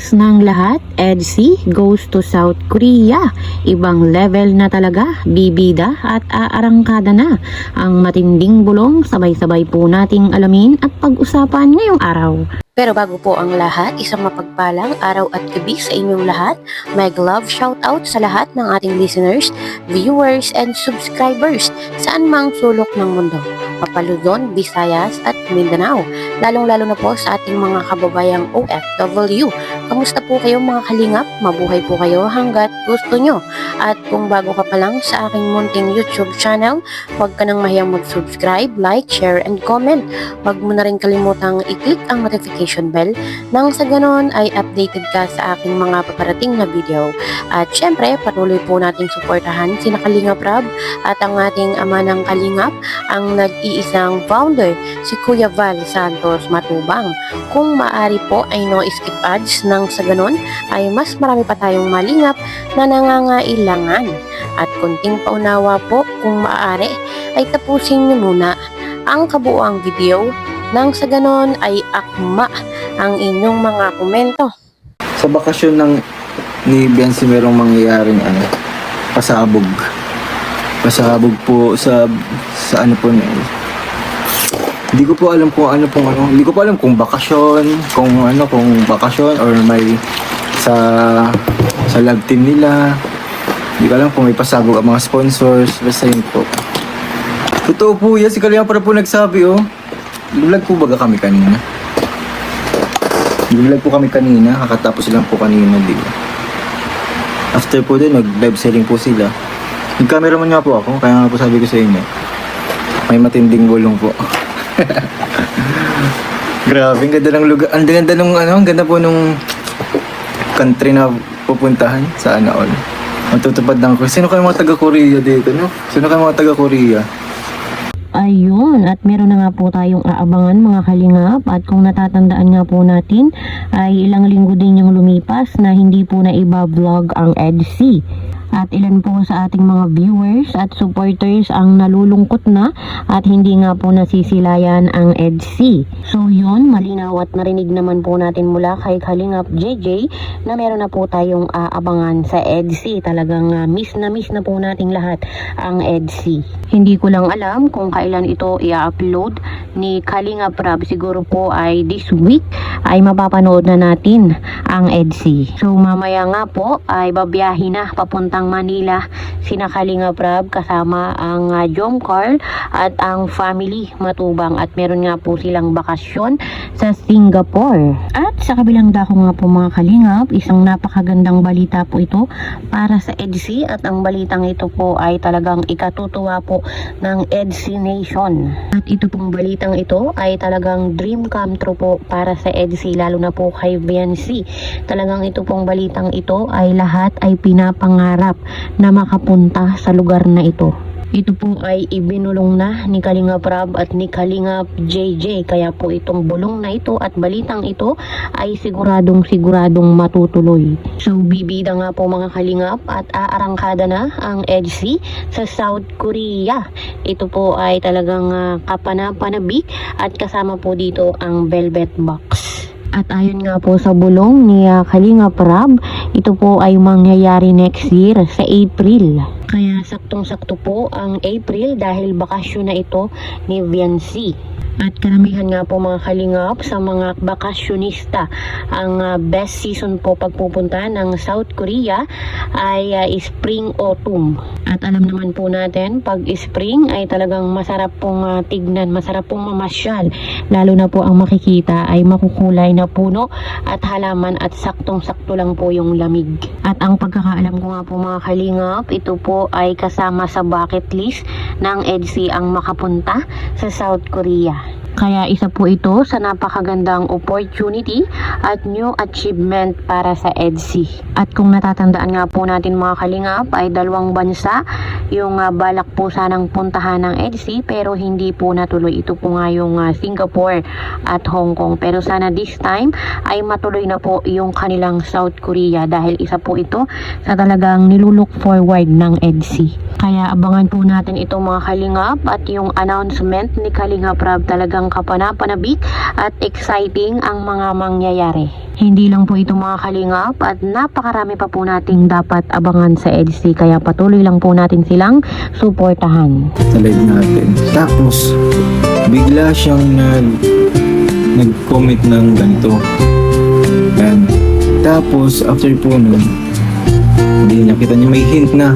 Next ng lahat, EDC goes to South Korea. Ibang level na talaga, bibida at aarangkada na ang matinding bulong. Sabay-sabay po nating alamin at pag-usapan ngayong araw. Pero bago po ang lahat, isang mapagpalang araw at gabi sa inyong lahat. Meg love shoutout sa lahat ng ating listeners, viewers, and subscribers saan mang sulok ng mundo. Papaluzon, Visayas at Mindanao. Lalong-lalo na po sa ating mga kababayang OFW. Kamusta po kayo mga kalingap? Mabuhay po kayo hanggat gusto nyo. At kung bago ka pa lang sa aking munting YouTube channel, huwag ka nang mahiyang mag-subscribe, like, share, and comment. Huwag mo na rin kalimutang i-click ang notification bell nang sa ganon ay updated ka sa aking mga paparating na video. At syempre, patuloy po nating suportahan sina Kalingap Rab at ang ating ama ng Kalingap, ang nag-iisang founder, si Kuya Val Santos Matubang. Kung maaari po ay no skip ads nang sa ganon ay mas marami pa tayong malingap na nangangailangan. At kunting paunawa po kung maaari ay tapusin niyo muna ang kabuuang video nang sa ganon ay akma ang inyong mga komento. Sa bakasyon ni Biancy merong mangyayaring pasabog. Pasabog po sa ano po na Hindi ko po alam kung hindi ko po alam kung bakasyon, kung bakasyon or may sa lab team nila. Hindi ko alam kung may pasabog ang mga sponsors, basta yun po. Totoo po yan, si Kalingap para po nagsabi Nag-vlog po baga kami kanina? Nag-vlog po kami kanina, kakatapos lang po kanina, di ba? After po din, nag-live selling po sila. Nag-cameraman nga po ako, kaya nga po sabi ko sa inyo, may matinding bulong po. Grabe, ang ganda ng lugar. Ang ganda nung ang ganda po nung country na pupuntahan. Sana all. Matutupad lang ko. Sino kayo mga taga-Korea dito, no? Sino kayo mga taga-Korea? Ayun, at meron na nga po tayong aabangan mga kalingap. At kung natatandaan nga po natin, ay ilang linggo din yung lumipas na hindi po na iba-vlog ang EDC. At ilan po sa ating mga viewers at supporters ang nalulungkot na at hindi nga po nasisilayan ang EDC. So yun, malinaw at narinig naman po natin mula kay Kalingap JJ na meron na po tayong aabangan sa EDC. Talagang miss na po nating lahat ang EDC. Hindi ko lang alam kung kailan ito i-upload ni Kalingap Rab. Siguro po ay this week ay mapapanood na natin ang EDC. So mamaya nga po ay babiyahin na papuntang Manila sina Kalingap Rab kasama ang Jom Carl at ang family Matubang at meron nga po silang bakasyon sa Singapore. At sa kabilang dako nga po mga Kalingap, isang napakagandang balita po ito para sa EDC at ang balitang ito po ay talagang ikatutuwa po ng EDC Nation. At ito pong balitang ito ay talagang dream come true po para sa EDC, lalo na po kay Biancy. Talagang ito pong balitang ito ay lahat ay pinapangarap na makapunta sa lugar na ito. Ito po ay ibinulong na ni Kalingap Rab at ni Kalingap JJ. Kaya po itong bulong na ito at balitang ito ay siguradong matutuloy. So bibida nga po mga Kalingap at aarangkada na ang EDC sa South Korea. Ito po ay talagang kapanapanabik at kasama po dito ang Velvet Box. At ayon nga po sa bulong ni Kalingap Rab, ito po ay mangyayari next year sa April. Kaya saktong-sakto po ang April dahil bakasyon na ito ni Biancy. At karamihan nga po mga Kalingap sa mga bakasyonista, ang best season po pagpupunta ng South Korea ay spring-autumn. At alam naman po natin, pag spring ay talagang masarap pong tignan, masarap pong mamasyal. Lalo na po ang makikita ay makukulay na puno at halaman at saktong-sakto lang po yung lamig. At ang pagkakaalam ko nga po mga Kalingap, ito po ay kasama sa bucket list ng EDC ang makapunta sa South Korea. Kaya isa po ito sa napakagandang opportunity at new achievement para sa EDC. At kung natatandaan nga po natin mga Kalingap ay dalawang bansa yung balak po sanang puntahan ng EDC pero hindi po natuloy. Ito po nga yung Singapore at Hong Kong. Pero sana this time ay matuloy na po yung kanilang South Korea dahil isa po ito sa talagang nilulook forward ng EDC. Kaya abangan po natin itong mga kalingap at yung announcement ni Kalingap Rab, talagang kapanapanabik at exciting ang mga mangyayari. Hindi lang po ito mga kalingap at napakarami pa po nating dapat abangan sa EDC, kaya patuloy lang po natin silang suportahan. Sa live natin. Tapos, bigla siyang nag-comment ng ganito. Yan. Tapos, after po nun, hindi niya kita niya, may hint na.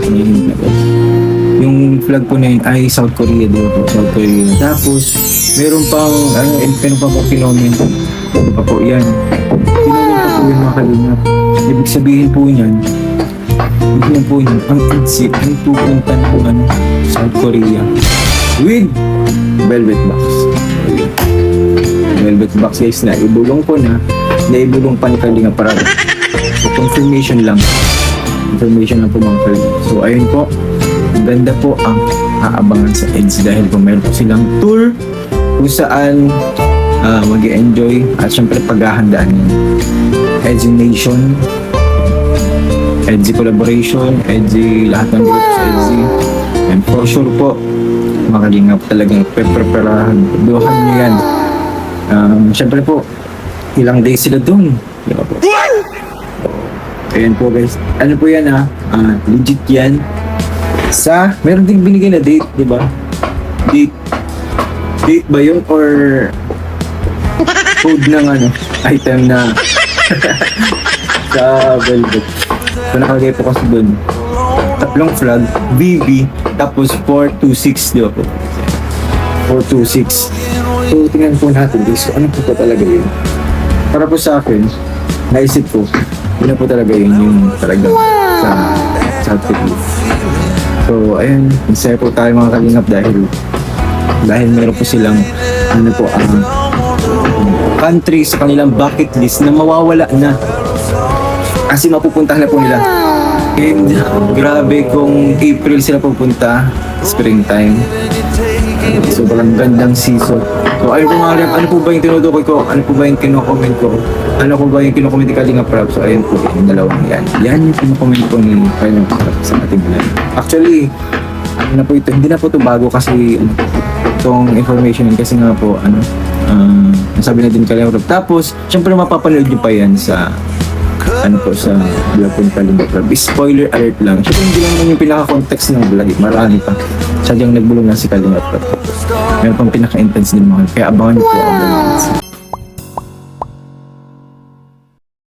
Yung flag po na yun ay South Korea, di ba po? South Korea. Tapos, meron pang, meron pang kinoment. Ano pa po, yan. Kinoment pa po yung mga kalingap. Ibig sabihin po niyan, ang EDC ay pupunta ng South Korea with Velvet Box. Velvet Box guys, na ibulong ko na ibulong pa ni Kalingap Rab. So, confirmation lang po mga kalingap. So ayun po, ganda po ang aabangan sa EDC dahil po meron po silang tour kung saan mag-enjoy at syempre paghahandaan yung EDC Nation, EDC Collaboration, EDC lahat ng groups sa EDC. And for sure po, mga kalingap, talagang preparahan nyo yan. Syempre po, ilang days sila dun, di ba po? Ayan po guys, ano po yan legit yan sa, meron ding binigay na date, di ba? Date ba yun or code ng item na sa Velvet? So nakalagay po kasi dun, tatlong flag, BB, tapos 426, di ba po? 426. So tingnan po natin guys, ano po talaga yun? Para po sa akin, naisip ko, yun na po talaga yun, yung talagang sa South Korea. So ayun, masaya po tayo mga kalingap dahil meron po silang country sa kanilang bucket list na mawawala na kasi mapupuntahan na po nila. And grabe kung April sila pupunta, springtime. So parang gandang season. So ayun po mga kalingap, ano po ba yung tinutukoy ko? Ano po ba yung kino-comment ko? Ano po ba yung kino-comment ni Kalingap Rab? So ayun po, yung dalawang yan. Yan yung kino-comment ko ni Kalingap Rab sa ating live. Actually, ano na po ito, hindi na po ito bago kasi itong information yun kasi nga po, nasabi na din ni Kalingap Rab. Tapos, syempre mapapanood nyo pa yan sa sa vlog ko ni Kalingap Rab. Spoiler alert lang. Syempre hindi lang yung pinaka-context ng vlog. Marami pa. Sadyang nagbulong na si Kalingap Rab. Meron pang pinaka-intense din mga. Kaya abangan nyo po ang vlog.